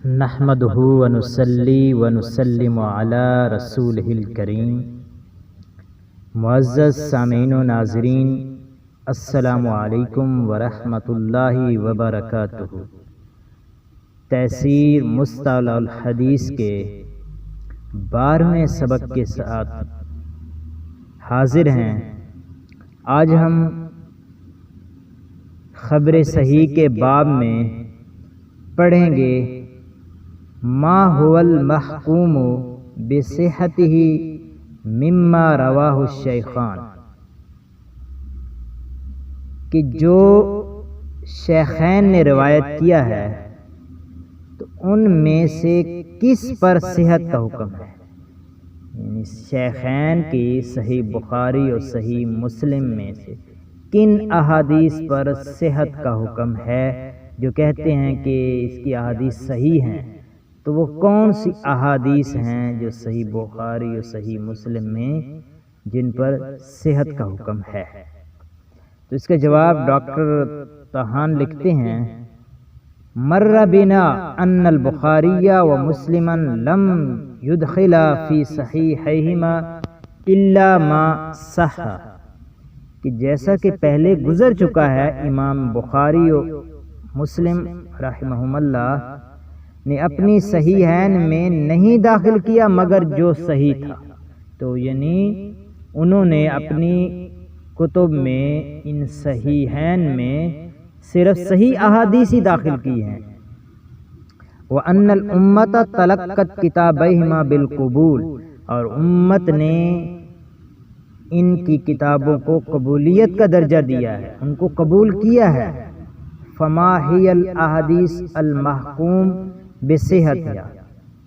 نحمدہ ونصلی ونسلم علی رسولہ الکریم۔ معزز سامعین و ناظرین، السلام علیکم ورحمۃ اللہ وبرکاتہ۔ تفسیر مصطلح الحدیث کے 12ویں سبق کے ساتھ حاضر ہیں۔ آج ہم خبر صحیح کے باب میں پڑھیں گے ما هو المحکوم بصحتہ مما رواہ الشیخان، کہ جو شیخین نے روایت کیا ہے تو ان میں سے کس پر صحت کا حکم ہے، یعنی شیخین کی صحیح بخاری اور صحیح مسلم میں سے کن احادیث پر صحت کا حکم ہے، جو کہتے ہیں کہ اس کی احادیث صحیح ہیں، تو وہ کون سی احادیث ہیں جو صحیح بخاری اور صحیح مسلم میں جن پر صحت کا حکم ہے۔ تو اس کا جواب ڈاکٹر طحان لکھتے ہیں، مر بنا ان البخاری و مسلما لم يدخلا فی صحیحیہما الا ما صح، کہ جیسا کہ پہلے گزر چکا ہے، امام بخاری و مسلم رحمہم اللہ نے اپنی صحیحین میں نہیں داخل کیا مگر جو صحیح تھا، تو یعنی انہوں نے اپنی کتب میں ان صحیحین میں صرف صحیح احادیث ہی داخل کی ہیں۔ وَأَنَّ الْأُمَّةَ تَلَقَّتْ كِتَابَيْهِمَا بِالْقُبُولِ، اور امت نے ان کی کتابوں کو قبولیت کا درجہ دیا ہے، ان کو قبول کیا ہے۔ فَمَا هِيَ الْأَحَادِيثُ الْمَحْكُومُ بصحتها،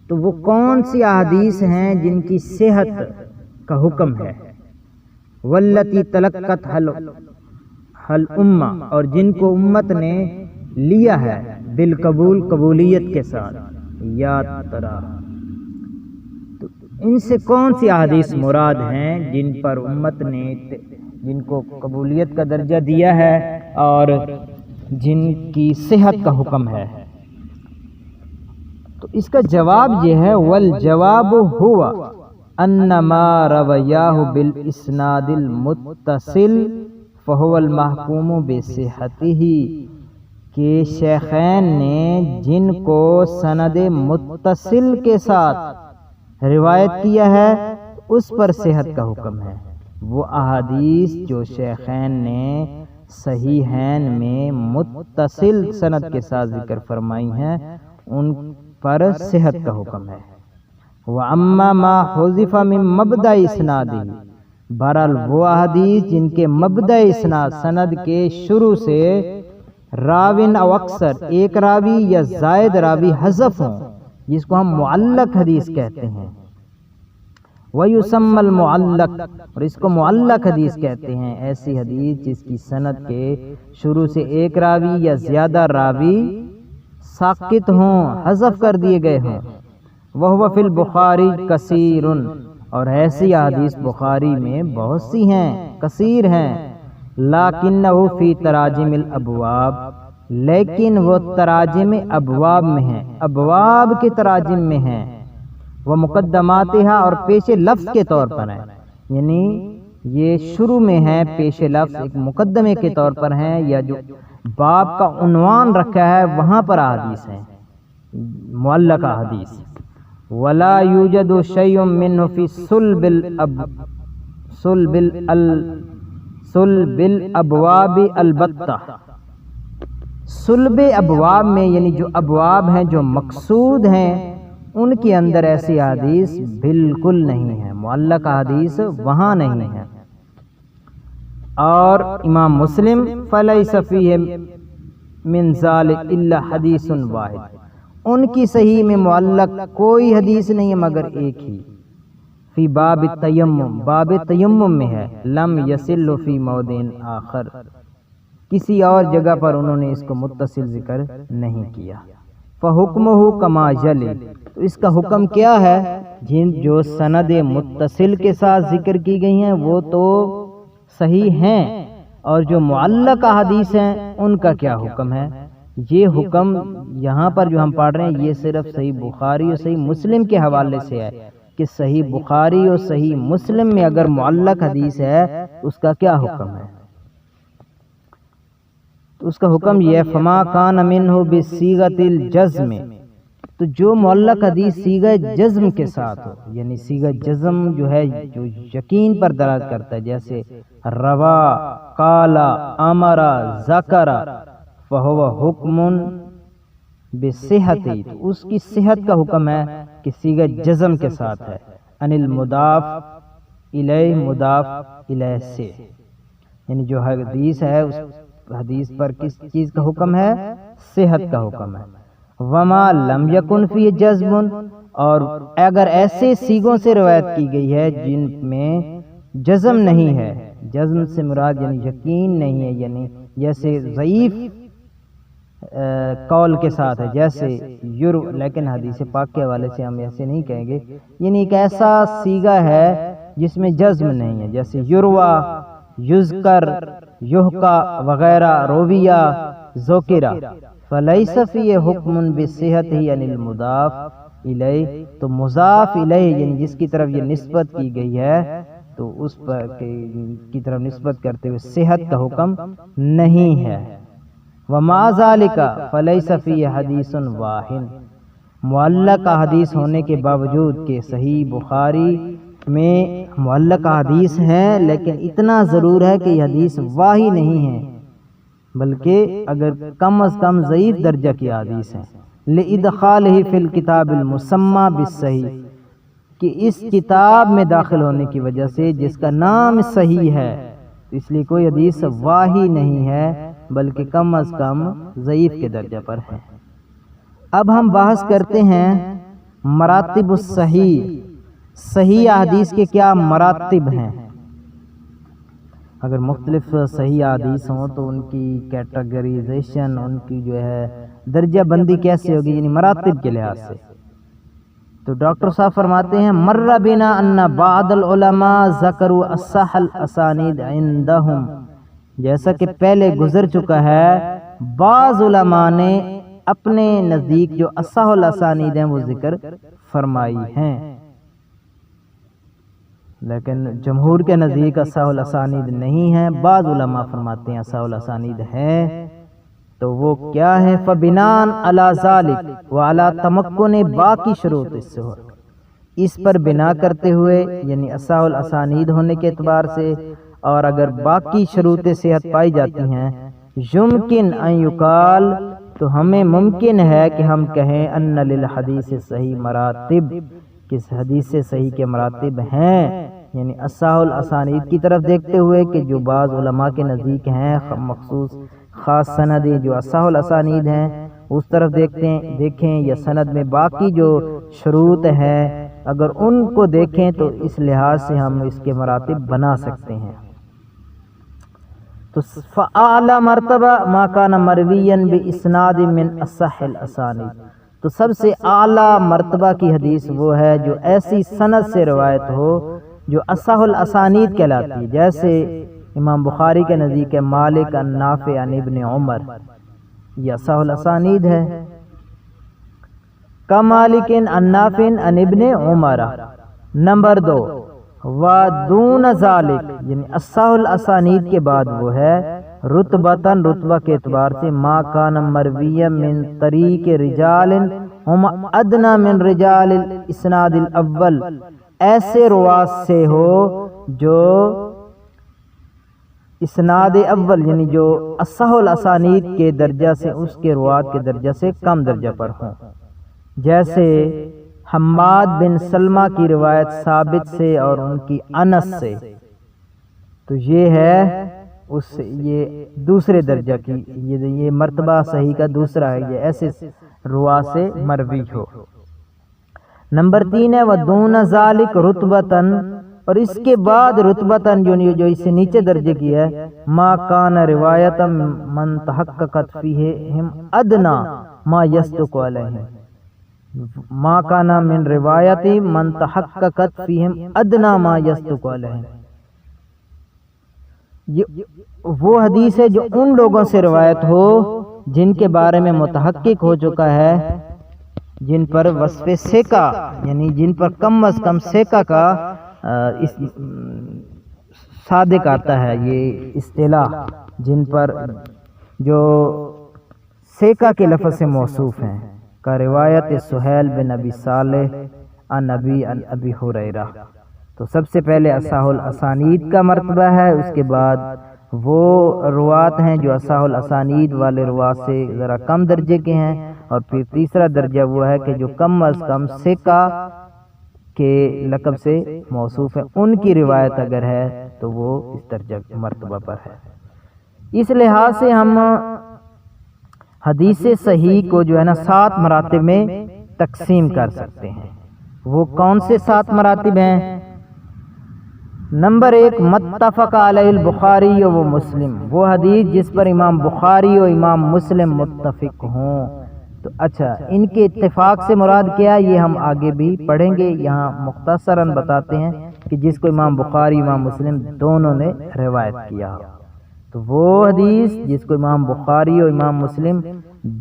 تو وہ کون سی احادیث ہیں جن کی صحت کا حکم ہے۔ والتی تلقت الامہ، اور جن کو امت نے لیا ہے بالقبول، قبولیت کے ساتھ۔ یاد ترا، تو ان سے کون سی احادیث مراد ہیں جن پر امت نے جن کو قبولیت کا درجہ دیا ہے اور جن کی صحت کا حکم ہے؟ تو اس کا جواب یہ ہے، والجواب ہوا انما رویاہ بالاسناد المتصل فهو المحکوم بصحتہ، کہ شیخین نے جن کو سند متصل کے ساتھ روایت کیا ہے اس پر صحت کا حکم ہے۔ وہ احادیث جو شیخین نے صحیحین میں متصل سند کے ساتھ ذکر فرمائی ہیں ان پر صحت کا حکم ہے۔ وَأَمَّا مَا حُذِفَ مِن مَبْدَأِ إِسْنَادِهِ، بہرحال وہ احادیث جن کے مبدأ اسناد، سند کے شروع سے راوین او اکثر، ایک راوی یا زائد راوی حذف ہوں، جس کو ہم معلق حدیث کہتے ہیں۔ وَيُسَمَّى الْمُعَلَّقُ، اور اس کو معلق حدیث کہتے ہیں، ایسی حدیث جس کی سند کے شروع سے ایک راوی یا زیادہ راوی ساقط ہوں، حذف کر دیے گئے ہوں۔ وَهُوَ فِي الْبُخَارِ كَثِيرٌ، اور ایسی احادیث بخاری میں بہت سی ہیں، کثیر ہیں۔ لَكِنَّهُ فِي تَرَاجِمِ الْأَبْوَابِ، لیکن وہ تراجم ابواب میں ہیں، ابواب کے تراجم میں ہیں۔ وَمُقَدَّمَاتِهَا، اور پیش لفظ کے طور پر ہیں، یعنی یہ شروع میں ہے، پیش لفظ ایک مقدمے کے طور پر ہیں، یا جو باب کا عنوان رکھا ہے وہاں پر احادیث ہیں، معلق احادیث۔ وَلَا يُوجَدُ شَيْءٌ مِّنْهُ فِي صُلْبِ الْأَبْوَابِ البتہ، صلب ابواب میں، یعنی جو ابواب ہیں جو مقصود ہیں ان کے اندر ایسی احادیث بالکل نہیں ہے، معلق احادیث وہاں نہیں ہے۔ اور امام مسلم فلیس فیہ من ذلک الا حدیث واحد، ان کی صحیح میں معلق کوئی حدیث نہیں ہے مگر ایک ہی، فی باب التیمم، باب تیمم میں ہے، لم یصل فی موضع آخر، کسی اور جگہ پر انہوں نے اس کو متصل ذکر نہیں کیا۔ فحکمہ کما یلی، تو اس کا حکم کیا ہے؟ جو سند متصل کے ساتھ ذکر کی گئی ہیں وہ تو صحیح ہیں، اور جو معلق احادیث ہیں ان کا کیا حکم ہے؟ یہ حکم یہاں پر جو ہم پڑھ رہے ہیں یہ صرف صحیح بخاری اور صحیح مسلم کے حوالے سے ہے کہ صحیح بخاری اور صحیح مسلم میں اگر معلق حدیث ہے اس کا کیا حکم ہے. تو اس کا حکم یہ ہے فما کان منہ بصیغۃ الجزم، تو جو معلق حدیث صیغہ جزم کے ساتھ ہو، یعنی صیغہ جزم جو ہے جو یقین پر دلالت کرتا ہے، جیسے روا، قال، امر، ذکر، فہو حکم بصحت، تو اس کی صحت کا حکم ہے کہ صیغہ جزم کے ساتھ ہے، ان المضاف الیہ، مضاف الیہ سے، یعنی جو حدیث ہے اس حدیث پر کس چیز کا حکم ہے؟ صحت کا حکم ہے. وما لم یکن فی جزم، اور اگر ایسے صیغوں سے روایت کی گئی ہے جن میں جزم نہیں ہے، جزم سے مراد یعنی یقین نہیں ہے، یعنی جیسے ضعیف قول کے ساتھ ہے، جیسے لیکن حدیث پاک کے حوالے سے ہم ایسے نہیں کہیں گے، یعنی ایک ایسا صیغہ ہے جس میں جزم نہیں ہے، جیسے یروا، یذکر، یحکا وغیرہ، رویہ، ذکرہ، فلیس فی حکم بصحت عن المضاف الیہ، تو مضاف الیہ یعنی جس کی طرف یہ نسبت کی گئی ہے تو اس پر کی طرف نسبت کرتے ہوئے صحت کا حکم نہیں ہے. وما ذالک فلیس فی حدیث واہن، معلق حدیث ہونے کے باوجود کہ صحیح بخاری میں معلق حدیث ہیں، لیکن اتنا ضرور ہے کہ یہ حدیث واہی نہیں ہے بلکہ اگر کم از کم ضعیف درجہ کی حدیث ہیں، لادخالہ فی الکتاب المسمى بالصحیح، کہ اس کتاب میں داخل ہونے کی وجہ سے جس کا نام صحیح ہے، اس لیے کوئی حدیث واہی نہیں ہے بلکہ کم از کم ضعیف کے درجہ پر ہے. اب ہم بحث کرتے ہیں مراتب الصحیح، صحیح حدیث کے کیا مراتب ہیں. اگر مختلف صحیح حدیث ہوں تو ان کی کیٹیگریزیشن، ان کی جو ہے درجہ بندی کیسے ہوگی، یعنی مراتب کے لحاظ سے. تو ڈاکٹر صاحب فرماتے ہیں مر بنا ان بعض العلماء ذکروا اصح الاسانید عندهم، جیسا کہ پہلے گزر چکا ہے بعض علماء نے اپنے نزدیک جو اصح الاسانید ہیں وہ ذکر فرمائی ہیں، لیکن جمہور کے نزدیک اصح الاسانید نہیں ہیں. بعض علماء فرماتے ہیں اصح الاسانید ہیں، تو وہ کیا ہے؟ فبناء علی ذلک وعلی تمکن باقی شروط الصحت، اس پر بنا کرتے ہوئے یعنی اصح الاسانید ہونے کے اعتبار سے اور اگر باقی شروط صحت پائی جاتی ہیں، یمکن ان یقال، تو ہمیں ممکن ہے کہ ہم کہیں ان للحدیث صحیح مراتب، کس حدیث سے صحیح کے مراتب ہیں، یعنی اصح الاسانید کی طرف دیکھتے ہوئے کہ جو بعض علماء کے نزدیک ہیں مخصوص خاص سندیں جو اصح الاسانید ہیں اس طرف دیکھیں یا سند میں باقی جو شروط ہیں اگر ان کو دیکھیں تو اس لحاظ سے ہم اس کے مراتب بنا سکتے ہیں. تو فاعلی مرتبہ ما کان مرویا باسناد من اصح الاسانید، تو سب سے اعلی مرتبہ کی حدیث وہ ہے جو ایسی سند سے روایت ہو جو اصح الاسانید کہلاتی ہے، جیسے امام بخاری کے نزدیک ہے مالک عن نافع عن ابن عمر، یہ اصح الاسانید ہے. کمالک عن نافع عن ابن عمر. نمبر 2 ودون ذالک، یعنی اصح الاسانید کے بعد وہ ہے رتبتاً، رتبہ کے اعتبار سے ما کان مرویا من طریق رجال ہم ادنا من رجال الاسناد الاول، ایسے رواة سے ہو جو اسناد اول یعنی جو اصح الاسانید کے درجہ سے اس کے روات کے درجہ سے کم درجہ پر ہوں، جیسے حماد بن سلمہ کی روایت ثابت سے اور ان کی انس سے، تو یہ ہے یہ دوسرے درجہ کی، یہ مرتبہ صحیح کا دوسرا ہے، یہ ایسے رواة سے مروی ہو. نمبر 3 ہے ودون ذالک رتبتاً، اور اس کے بعد رتبتاً جو اس سے نیچے درجے کی ہے ما کان روایت من تحققت فیہم ادنا ما یصدق علیہ، ما کان من روایت من تحققت فیہم ادنا ما یصدق علیہ، یہ وہ حدیث ہے جو ان لوگوں سے روایت ہو جن کے بارے میں متحقق ہو چکا ہے، جن پر وصف ثقہ یعنی جن پر کم از کم ثقہ کا صادق آتا ہے، یہ اصطلاح جن پر جو ثقہ کے لفظ سے موصوف ہیں، کا روایت سہیل بن ابی صالح عن ابی ہریرہ۔ تو سب سے پہلے اصح الاسانید کا مرتبہ ہے، اس کے بعد وہ روات ہیں جو اصح الاسانید والے روات سے ذرا کم درجے کے ہیں، اور پھر تیسرا درجہ وہ ہے کہ جو کم از کم ثقہ کے لقب سے موصوف ہے، ان کی روایت اگر ہے تو وہ اس درجہ مرتبہ پر ہے۔ اس لحاظ سے ہم حدیث صحیح کو جو ہے نا 7 مراتب میں تقسیم کر سکتے ہیں۔ وہ کون سے 7 مراتب ہیں؟ نمبر 1، متفق علیہ البخاری و مسلم، وہ حدیث جس پر امام بخاری و امام مسلم متفق ہوں۔ تو اچھا، ان کے اتفاق سے مراد کیا، یہ ہم آگے بھی پڑھیں گے، یہاں مختصراً بتاتے ہیں کہ جس کو امام بخاری امام مسلم دونوں نے روایت کیا ہو۔ تو وہ حدیث جس کو امام بخاری اور امام مسلم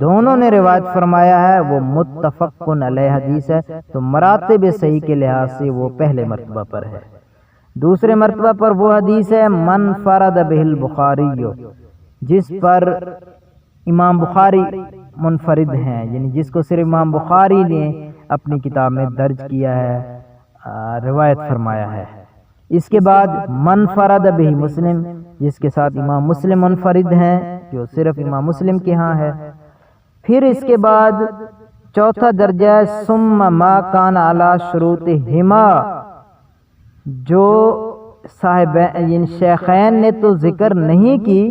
دونوں نے روایت فرمایا ہے وہ متفق علیہ حدیث ہے، تو مراتب صحیح کے لحاظ سے وہ پہلے مرتبہ پر ہے۔ دوسرے مرتبہ پر وہ حدیث ہے من فرد بہ البخاری، جس پر امام بخاری منفرد ہیں، یعنی جس کو صرف امام بخاری نے اپنی کتاب میں درج کیا ہے، روایت فرمایا ہے۔ اس کے بعد من فرد بہ مسلم، جس کے ساتھ امام مسلم منفرد ہیں، جو صرف امام مسلم کے ہاں ہے۔ پھر اس کے بعد چوتھا درجہ ثم ما کان علی شروطہما، جو صاحب یعنی شیخین نے تو ذکر نہیں کی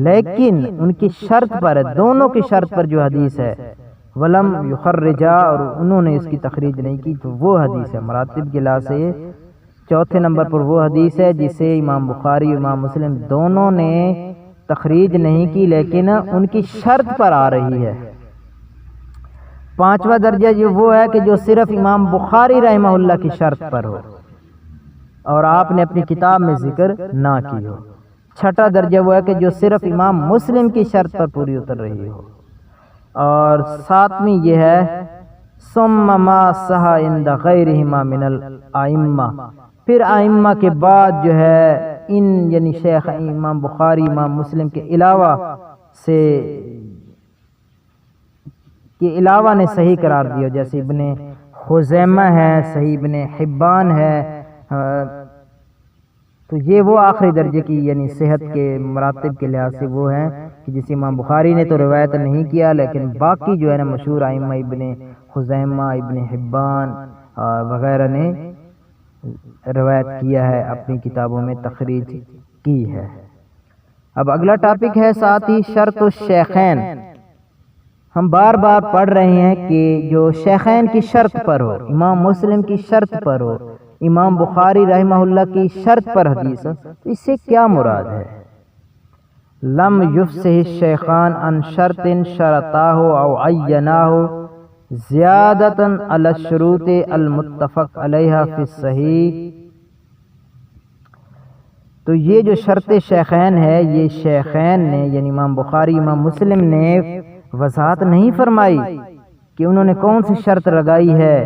لیکن ان کی شرط پر ہے، دونوں کی شرط پر جو حدیث ہے، ولم یخرجا، اور انہوں نے اس کی تخریج نہیں کی، تو وہ حدیث ہے۔ مراتب کے لحاظ سے چوتھے نمبر پر وہ حدیث ہے جسے امام بخاری اور امام مسلم دونوں نے تخریج نہیں کی لیکن ان کی شرط پر آ رہی ہے۔ پانچواں درجہ جو وہ ہے کہ جو صرف امام بخاری رحمہ اللہ کی شرط پر ہو اور آپ نے اپنی کتاب میں ذکر نہ کی ہو۔ چھٹا درجہ وہ ہے کہ جو صرف امام مسلم کی شرط پر پوری اتر رہی ہو۔ اور ساتویں یہ ہے ثم ما صح عند غیرہما من الائمہ، پھر ائمہ کے بعد جو ہے ان یعنی شیخ امام بخاری امام مسلم کے علاوہ نے صحیح قرار دیا، جیسے ابن خزیمہ ہے، صحیح ابن حبان ہے، تو یہ وہ آخری درجے کی یعنی صحت کے مراتب کے لحاظ سے وہ ہیں کہ جسے امام بخاری نے تو روایت نہیں کیا لیکن باقی جو ہے نا مشہور ائمہ ابن خزیمہ ابن حبان وغیرہ نے روایت کیا ہے، اپنی کتابوں میں تخریج کی ہے۔ اب اگلا ٹاپک ہے ساتھ ہی شرط الشیخین۔ ہم بار بار پڑھ رہے ہیں کہ جو شیخین کی شرط پر ہو، امام مسلم کی شرط پر ہو، امام بخاری رحمہ اللہ کی شرط پر حدیث، تو اس سے کیا مراد ہے؟ لم یفصح الشیخان عن شرط شرطاہ او عیناہ زیادتاً علی الشروط المتفق علیہ فی الصحیح۔ تو یہ جو شرط شیخین ہے، یہ شیخین نے یعنی امام بخاری امام مسلم نے وضاحت نہیں فرمائی کہ انہوں نے کون سی شرط لگائی ہے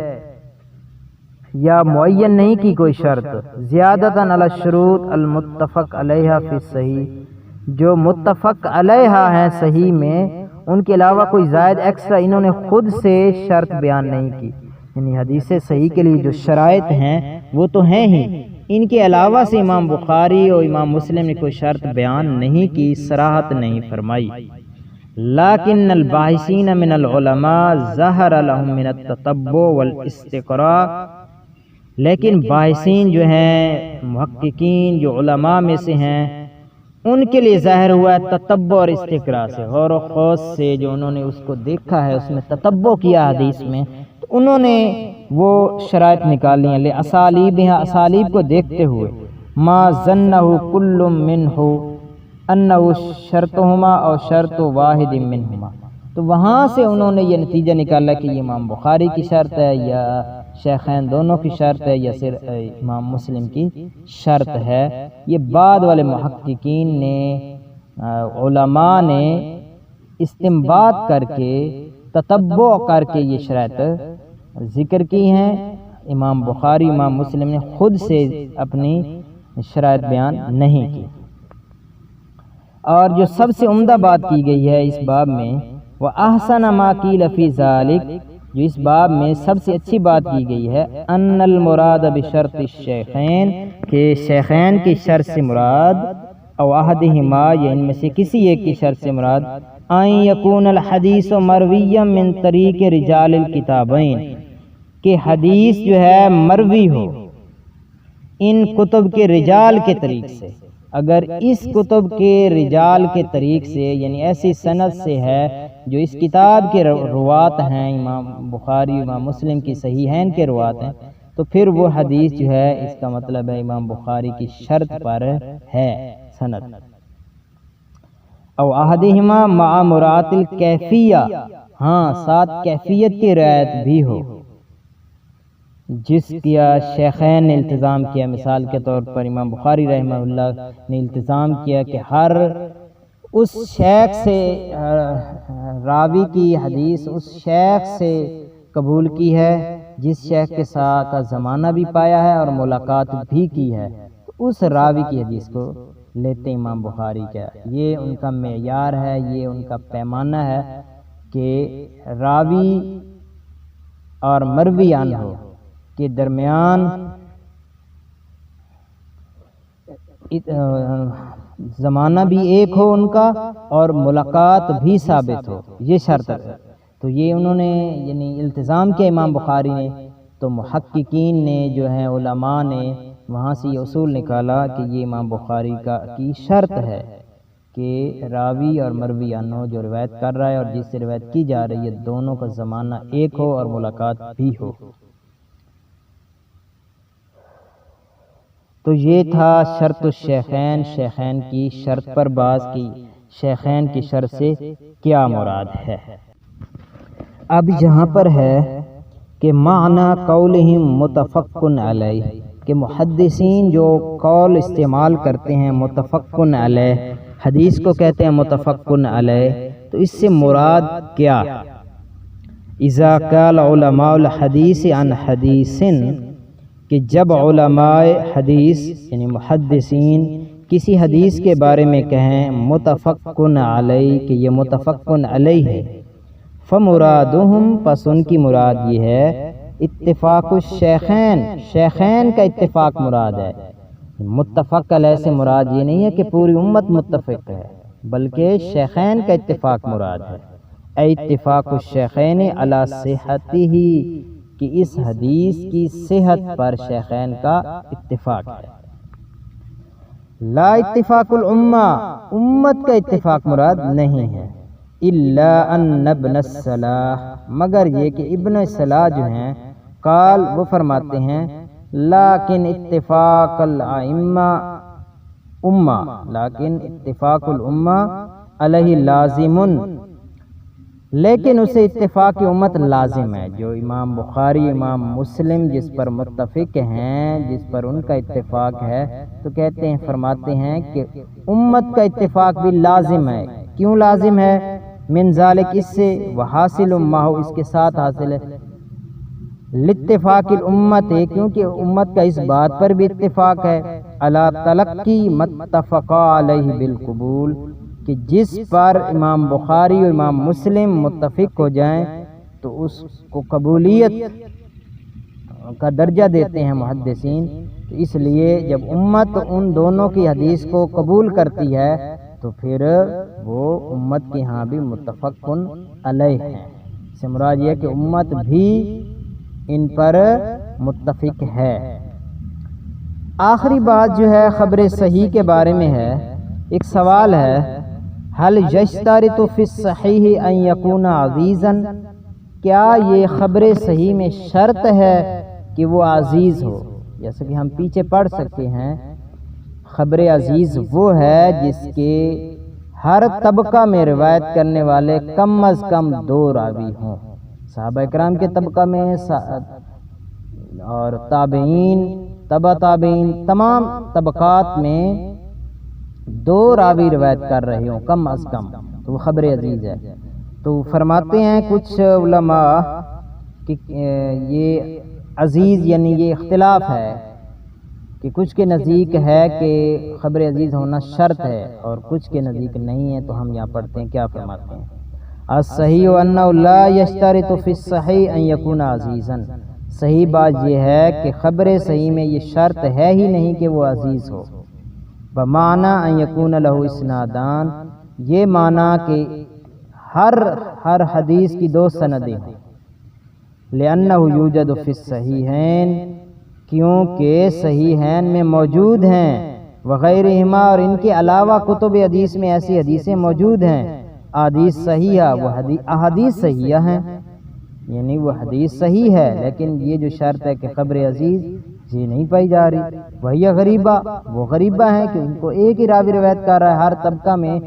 یا معین نہیں کی کوئی شرط۔ زیادتاً علی الشروط المتفق علیہ فی الصحیح، جو متفق علیہ ہیں صحیح میں، ان کے علاوہ کوئی زائد ایکسٹرا انہوں نے خود سے شرط بیان نہیں کی۔ یعنی حدیث صحیح کے لیے جو شرائط ہیں وہ تو ہیں ہی، ان کے علاوہ سے امام بخاری اور امام مسلم نے کوئی شرط بیان نہیں کی، صراحت نہیں فرمائی۔ لیکن الباحثین من العلماء ظہر لهم من التتبع والاستقراء، لیکن باحثین جو ہیں محققین جو علماء میں سے ہیں ان کے لیے ظاہر ہوا ہے تتبع اور استقراء سے، غور و خوض سے، جو انہوں نے اس کو دیکھا ہے، اس میں تتبع کیا حدیث میں، تو انہوں نے وہ شرائط نکالی ہیں لاسالیب، اسالیب کو دیکھتے ہوئے، ما ظنہ کل منہ انہ شرطہما او شرط واحد منہما، تو وہاں سے انہوں نے یہ نتیجہ نکالا کہ یہ امام بخاری کی شرط ہے یا شیخین دونوں کی شرط ہے یا صرف امام مسلم کی شرط ہے۔ یہ بعد والے محققین نے علماء نے استنباط کر کے تتبع کر کے یہ شرائط ذکر کی ہیں۔ امام بخاری امام مسلم نے خود سے اپنی شرائط بیان نہیں کی۔ اور جو سب سے عمدہ بات کی گئی ہے اس باب میں، وَأَحْسَنَ مَا قِيلَ فِي ذَلِكَ، جو اس باب میں سب سے اچھی بات کی گئی ہے، أَنَّ الْمُرَادَ بِشَرْطِ الشَّيْخَيْنِ، کہ شیخین کی شرط سے مراد، او احدہما، یا ان میں سے کسی ایک کی شرط سے مراد، ان یکون الحدیث مرویا من طریق رجال الکتابین، کہ حدیث جو ہے مروی ہو ان کتب کے رجال کے طریق سے۔ اگر اس کتب کے رجال کے طریق سے، یعنی ایسی سند سے ہے جو اس کتاب کے روات ہیں، امام بخاری امام مسلم کی صحیحین کے روات ہیں، تو پھر وہ حدیث جو ہے، اس کا مطلب ہے امام بخاری کی شرط پر ہے سند۔ او احدہما مع مراعاۃ الکیفیہ، ہاں ساتھ کیفیت کی رعایت بھی ہو، جس کیا شیخین نے التزام کیا۔ مثال کے طور پر امام بخاری رحمہ اللہ نے التزام کیا کہ ہر اس شیخ سے راوی کی حدیث اس شیخ سے قبول کی ہے جس شیخ کے ساتھ زمانہ بھی پایا ہے اور ملاقات بھی کی ہے، تو اس راوی کی حدیث کو لیتے امام بخاری کا۔ یہ ان کا معیار ہے، یہ ان کا پیمانہ ہے کہ راوی اور مروی عنہ کے درمیان زمانہ بھی ایک ہو ان کا اور ملاقات بھی ثابت ہو، یہ شرط ہے۔ تو یہ انہوں نے یعنی التزام کیا امام بخاری نے، تو محققین نے جو ہیں علماء نے وہاں سے یہ اصول نکالا کہ یہ امام بخاری کی شرط ہے کہ راوی اور مروی عنہ جو روایت کر رہا ہے اور جس سے روایت کی جا رہی ہے، دونوں کا زمانہ ایک ہو اور ملاقات بھی ہو۔ تو یہ تھا شرط الشیخین، شیخین کی شرط پر باز کی، شیخین کی شرط سے کیا مراد ہے۔ اب یہاں پر ہے کہ معنی قولہم متفق علیہ، کہ محدثین جو قول استعمال کرتے ہیں متفق علیہ، حدیث کو کہتے ہیں متفق علیہ، تو اس سے مراد کیا؟ اذا قال علماء الحدیث عن حدیث، کہ جب علماء حدیث یعنی محدثین کسی حدیث کے بارے میں کہیں متفق علیہ کہ یہ متفق علیہ ہے، فمرادہم، پس ان کی مراد یہ ہے اتفاق الشیخین، شیخین کا اتفاق مراد ہے۔ متفق علیہ سے مراد یہ نہیں ہے کہ پوری امت متفق ہے، بلکہ شیخین کا اتفاق مراد ہے۔ اے اتفاق الشیخین علی صحتہ، کہ اس حدیث کی صحت پر شیخین کا اتفاق ہے۔ لا اتفاق الامہ، امت کا اتفاق مراد نہیں ہے۔ الا ان ابن الصلاح، مگر یہ کہ ابن الصلاح جو ہیں قال، وہ فرماتے ہیں لیکن اتفاق الائمہ امہ، لیکن اتفاق الامہ علیہ لازمن، لیکن اسے اتفاق امت لازم ہے۔ جو امام بخاری امام مسلم جس پر متفق ہیں، جس پر ان کا اتفاق ہے، تو کہتے ہیں فرماتے ہیں کہ امت کا اتفاق بھی لازم ہے۔ کیوں لازم ہے؟ من ذالک، اس سے، وحاصل معہ، اس کے ساتھ حاصل ہے، لاتفاق الامت، کیونکہ امت کا اس بات پر بھی اتفاق ہے، علی تلقی متفق علیہ بالقبول، کہ جس پر امام بخاری اور امام مسلم متفق ہو جائیں تو اس کو قبولیت کا درجہ دیتے ہیں محدثین۔ تو اس لیے جب امت ان دونوں کی حدیث کو قبول کرتی ہے تو پھر وہ امت کے ہاں بھی متفق علیہ ہیں۔ اس سے مراد یہ ہے کہ امت بھی ان پر متفق ہے۔ آخری بات جو ہے خبر صحیح کے بارے میں ہے۔ ایک سوال ہے، حل یشترط فی الصحیح ان یکون عزیزا، کیا یہ خبر صحیح میں شرط ہے کہ وہ عزیز ہو؟ جیسا کہ ہم پیچھے پڑھ سکتے ہیں، خبر عزیز وہ ہے جس کے ہر طبقہ میں روایت کرنے والے کم از کم 2 راوی ہوں۔ صحابہ کرام کے طبقہ میں اور تابعین، تبع تابعین، تمام طبقات میں 2 راوی روایت کر رہے ہوں کم از کم، تو وہ خبر عزیز ہے۔ تو فرماتے ہیں کچھ علماء کہ یہ عزیز یعنی یہ اختلاف ہے کہ کچھ کے نزدیک ہے کہ خبر عزیز ہونا شرط ہے اور کچھ کے نزدیک نہیں ہے۔ تو ہم یہاں پڑھتے ہیں، کیا فرماتے ہیں؟ الصحیح انہ لا یشترط فی الصحیح ان یکون عزیزا، صحیح بات یہ ہے کہ خبر صحیح میں یہ شرط ہے ہی نہیں کہ وہ عزیز ہو، بمعنی ان یکون لہ اسنادان، یہ معنی کہ ہر حدیث کی دو سندیں ہوں، لأنہ یوجد فی الصحیحین، کیونکہ صحیحین میں موجود ہیں، وغیرہما، اور ان کے علاوہ کتب حدیث میں ایسی حدیثیں موجود ہیں، احادیث صحیحہ، وہ احادیث صحیحہ ہیں، یعنی وہ حدیث صحیح ہے، لیکن یہ جو شرط ہے کہ خبر عزیز یہ نہیں پائی جا رہی۔ وہی غریبہ، وہ غریبہ ہیں کہ ان کو ایک ہی راوی روایت کر رہا ہے، ہر طبقہ میں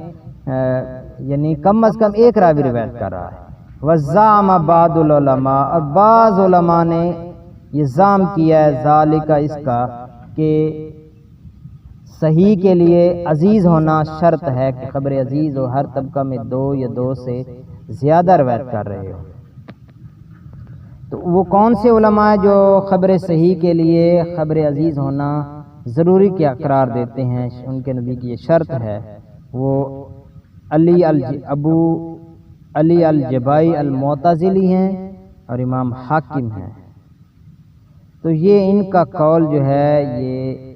یعنی کم از کم ایک راوی روایت کر رہا ہے۔ وزعم بعض العلماء، اور بعض علماء نے یہ زعم کیا ہے ذالک، اس کا کہ صحیح کے لیے عزیز ہونا شرط ہے کہ خبر عزیز ہو، ہر طبقہ میں دو یا دو سے زیادہ روایت کر رہے ہو۔ تو وہ کون سے علماء ہیں جو خبر صحیح کے لیے خبر عزیز ہونا ضروری کیا قرار دیتے ہیں، ان کے نزدیک یہ شرط ہے؟ وہ ابو علی الجبائی المعتزلی ہیں اور امام حاکم ہیں۔ تو یہ ان کا قول جو ہے یہ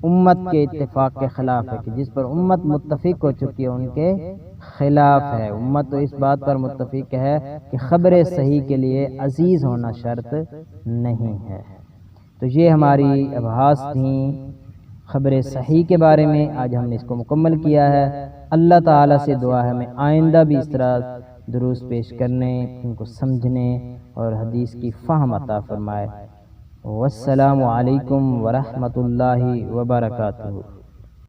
امت کے اتفاق کے خلاف ہے، کہ جس پر امت متفق ہو چکی ہے ان کے خلاف ہے۔ امت تو اس بات پر متفق ہے کہ خبر صحیح کے لیے عزیز ہونا شرط نہیں ہے۔ تو یہ ہماری ابحاث تھیں خبر صحیح کے بارے میں، آج ہم نے اس کو مکمل کیا ہے۔ اللہ تعالیٰ سے دعا ہے ہمیں آئندہ بھی اس طرح دروس پیش کرنے، ان کو سمجھنے اور حدیث کی فہم عطا فرمائے۔ والسلام علیکم ورحمۃ اللہ وبرکاتہ۔